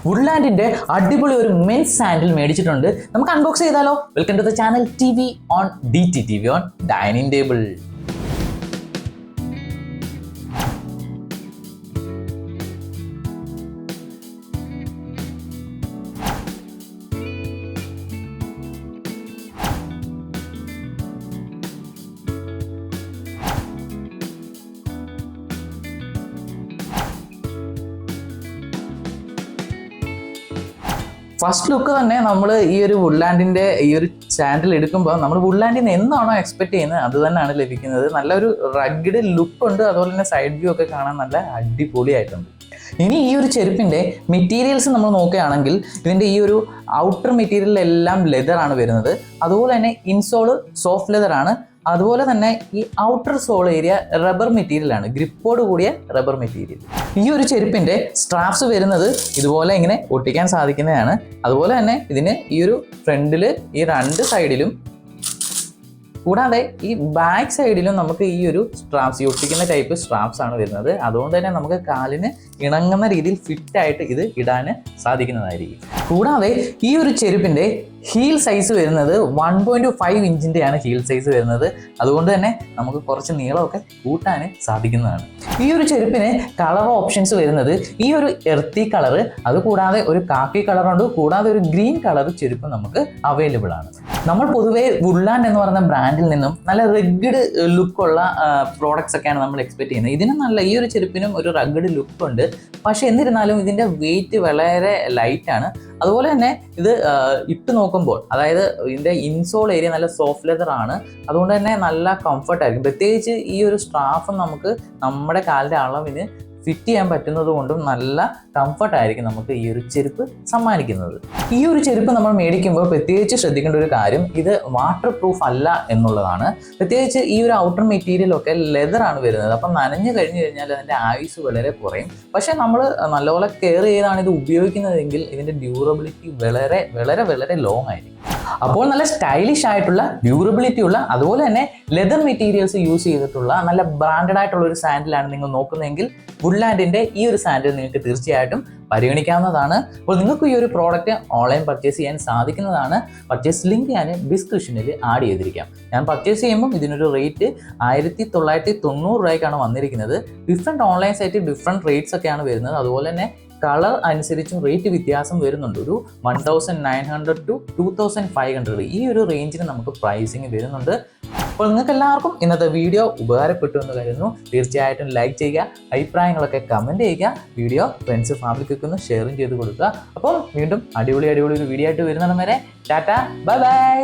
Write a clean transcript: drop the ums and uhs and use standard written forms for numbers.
വുഡ്ലാൻഡിന്റെ അടിപൊളി ഒരു men's sandal മേടിച്ചിട്ടുണ്ട്. നമുക്ക് അൺബോക്സ് ചെയ്താലോ? Welcome to the channel TV on DT TV on dining table. First look തന്നെ നമ്മൾ ഈ ഒരു വുഡ്ലാൻഡിന്റെ ഈ ഒരു സാൻഡിൽ എടുക്കുമ്പോൾ നമ്മൾ വുഡ്ലാൻഡിൽ നിന്ന് എന്താണോ എക്സ്പെക്ട് ചെയ്യുന്നത് അത് തന്നെയാണ് ലഭിക്കുന്നത്. നല്ലൊരു റഗ്ഡ് ലുക്ക് ഉണ്ട്, അതുപോലെ തന്നെ സൈഡ് വ്യൂ ഒക്കെ കാണാൻ നല്ല അടിപൊളിയായിട്ടുണ്ട്. ഇനി ഈ ഒരു ചെരുപ്പിന്റെ മെറ്റീരിയൽസ് നമ്മൾ നോക്കുകയാണെങ്കിൽ ഇതിന്റെ ഈ ഒരു ഔട്ടർ മെറ്റീരിയൽ എല്ലാം ലെതർ ആണ് വരുന്നത്. അതുപോലെ തന്നെ ഇൻസോള് സോഫ്റ്റ് ലെതർ ആണ്. അതുപോലെ തന്നെ ഈ outer sole area rubber material ആണ്, ഗ്രിപ്പോട് കൂടിയ റബ്ബർ മെറ്റീരിയൽ. ഈ ഒരു ചെരുപ്പിന്റെ സ്ട്രാപ്സ് വരുന്നത് ഇതുപോലെ ഇങ്ങനെ ഒട്ടിക്കാൻ സാധിക്കുന്നതാണ്. അതുപോലെ തന്നെ ഇതിന് ഈ ഒരു ഫ്രണ്ടിൽ ഈ രണ്ട് സൈഡിലും കൂടാതെ ഈ ബാക്ക് സൈഡിലും നമുക്ക് ഈ ഒരു സ്ട്രാപ്സ്, ഈ ഒട്ടിക്കുന്ന ടൈപ്പ് സ്ട്രാപ്സ് ആണ് വരുന്നത്. അതുകൊണ്ട് തന്നെ നമുക്ക് കാലിന് ഇണങ്ങുന്ന രീതിയിൽ ഫിറ്റായിട്ട് ഇത് ഇടാൻ സാധിക്കുന്നതായിരിക്കും. കൂടാതെ ഈ ഒരു ചെരുപ്പിന്റെ ഹീൽ സൈസ് വരുന്നത് 1.5 ഇഞ്ചിൻ്റെയാണ് ഹീൽ സൈസ് വരുന്നത്. അതുകൊണ്ട് തന്നെ നമുക്ക് കുറച്ച് നീളമൊക്കെ കൂട്ടാൻ സാധിക്കുന്നതാണ്. ഈ ഒരു ചെരുപ്പിന് കളർ ഓപ്ഷൻസ് വരുന്നത് ഈ ഒരു എർത്തി കളറ്, അതുകൂടാതെ ഒരു കാക്കി കളറുണ്ട്, കൂടാതെ ഒരു ഗ്രീൻ കളർ ചെരുപ്പ് നമുക്ക് അവൈലബിൾ ആണ്. നമ്മൾ പൊതുവേ വുഡ്ലാൻഡ് എന്ന് പറയുന്ന ബ്രാൻഡിൽ നിന്നും നല്ല റഗ്ഡ് ലുക്കുള്ള പ്രോഡക്ട്സ് ഒക്കെയാണ് നമ്മൾ എക്സ്പെക്ട് ചെയ്യുന്നത്. ഇതിനും നല്ല ഈ ഒരു ചെരുപ്പിനും ഒരു റഗ്ഡ് ലുക്ക് ഉണ്ട്. പക്ഷെ എന്നിരുന്നാലും ഇതിൻ്റെ വെയിറ്റ് വളരെ ലൈറ്റാണ്. അതുപോലെ തന്നെ ഇത് ഇട്ട് നോക്കുമ്പോൾ, അതായത് ഇതിൻ്റെ ഇൻസോൾ ഏരിയ നല്ല സോഫ്റ്റ് ലെതർ ആണ്. അതുകൊണ്ട് തന്നെ നല്ല കംഫർട്ടായിരിക്കും. പ്രത്യേകിച്ച് ഈ ഒരു സ്ട്രാഫ് നമുക്ക് നമ്മുടെ കാലിൻ്റെ അളവിന് ഫിറ്റ് ചെയ്യാൻ പറ്റുന്നത് കൊണ്ടും നല്ല കംഫർട്ടായിരിക്കും നമുക്ക് ഈ ഒരു ചെരുപ്പ് സമ്മാനിക്കുന്നത്. ഈ ഒരു ചെരുപ്പ് നമ്മൾ മേടിക്കുമ്പോൾ പ്രത്യേകിച്ച് ശ്രദ്ധിക്കേണ്ട ഒരു കാര്യം, ഇത് വാട്ടർ പ്രൂഫ് അല്ല എന്നുള്ളതാണ്. പ്രത്യേകിച്ച് ഈ ഒരു ഔട്ടർ മെറ്റീരിയലൊക്കെ ലെതർ ആണ് വരുന്നത്. അപ്പം നനഞ്ഞു കഴിഞ്ഞു കഴിഞ്ഞാൽ അതിൻ്റെ ആയുസ് വളരെ കുറയും. പക്ഷേ നമ്മൾ നല്ലപോലെ കെയർ ചെയ്താണ് ഇത് ഉപയോഗിക്കുന്നതെങ്കിൽ ഇതിൻ്റെ ഡ്യൂറബിലിറ്റി വളരെ വളരെ വളരെ ലോങ് ആയിരിക്കും. അപ്പോൾ നല്ല സ്റ്റൈലിഷ് ആയിട്ടുള്ള, ഡ്യൂറബിലിറ്റി ഉള്ള, അതുപോലെ തന്നെ ലെതർ മെറ്റീരിയൽസ് യൂസ് ചെയ്തിട്ടുള്ള നല്ല ബ്രാൻഡഡ് ആയിട്ടുള്ള ഒരു സാൻഡിലാണ് നിങ്ങൾ നോക്കുന്നതെങ്കിൽ വുഡ്ലാൻഡിന്റെ ഈ ഒരു സാൻഡിൽ നിങ്ങൾക്ക് തീർച്ചയായിട്ടും പരിഗണിക്കാവുന്നതാണ്. അപ്പോൾ നിങ്ങൾക്ക് ഈ ഒരു പ്രോഡക്റ്റ് ഓൺലൈൻ പർച്ചേസ് ചെയ്യാൻ സാധിക്കുന്നതാണ്. പർച്ചേസ് ലിങ്ക് ഞാൻ ഡിസ്ക്രിപ്ഷനിൽ ആഡ് ചെയ്തിരിക്കാം. ഞാൻ പർച്ചേസ് ചെയ്യുമ്പോൾ ഇതിനൊരു റേറ്റ് 1990 രൂപയ്ക്കാണ് വന്നിരിക്കുന്നത്. ഡിഫറെൻറ്റ് ഓൺലൈൻ സൈറ്റിൽ ഡിഫറെൻറ്റ് റേറ്റ്സ് ഒക്കെയാണ് വരുന്നത്. അതുപോലെ തന്നെ കളർ അനുസരിച്ചും റേറ്റ് വ്യത്യാസം വരുന്നുണ്ട്. ഒരു 1900 to 2500 ഈ ഒരു റേഞ്ചിന് നമുക്ക് പ്രൈസിങ് വരുന്നുണ്ട്. അപ്പോൾ നിങ്ങൾക്ക് എല്ലാവർക്കും ഇന്നത്തെ വീഡിയോ ഉപകാരപ്പെട്ടു എന്ന് കരുതുന്നു. തീർച്ചയായിട്ടും ലൈക്ക് ചെയ്യുക, അഭിപ്രായങ്ങളൊക്കെ കമൻറ്റ് ചെയ്യുക, വീഡിയോ ഫ്രണ്ട്സ് ഫാമിലിക്കൊക്കെ ഒന്ന് ഷെയറും ചെയ്ത് കൊടുക്കുക. അപ്പോൾ വീണ്ടും അടിപൊളി ഒരു വീഡിയോ ആയിട്ട് വരുന്നിടം വരെ ടാറ്റ, ബൈ ബൈ.